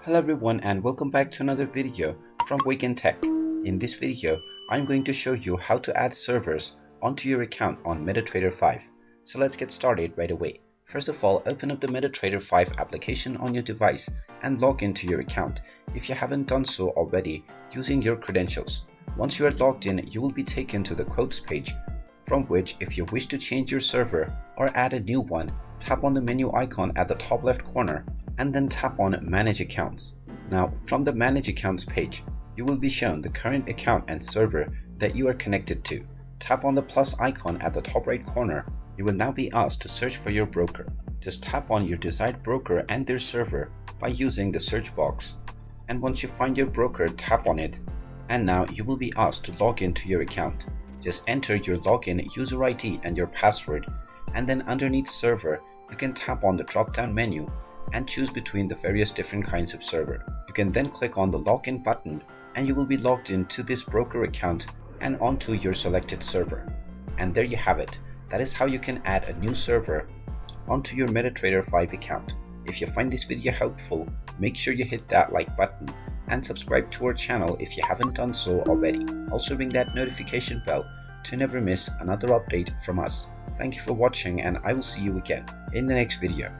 Hello everyone and welcome back to another video from Wake&Tech. In this video, I'm going to show you how to add servers onto your account on MetaTrader 5. So let's get started right away. First of all, open up the MetaTrader 5 application on your device and log into your account if you haven't done so already using your credentials. Once you are logged in, you will be taken to the quotes page, from which if you wish to change your server or add a new one, tap on the menu icon at the top left corner and then tap on Manage Accounts. Now, from the Manage Accounts page, you will be shown the current account and server that you are connected to. Tap on the plus icon at the top right corner. You will now be asked to search for your broker. Just tap on your desired broker and their server by using the search box. And once you find your broker, tap on it. And now you will be asked to log into your account. Just enter your login user ID and your password. And then underneath server, you can tap on the drop-down menu and choose between the various different kinds of server. You can then click on the login button and you will be logged into this broker account and onto your selected server. And there you have it. That is how you can add a new server onto your MetaTrader 5 account. If you find this video helpful, make sure you hit that like button and subscribe to our channel if you haven't done so already. Also ring that notification bell to never miss another update from us. Thank you for watching and I will see you again in the next video.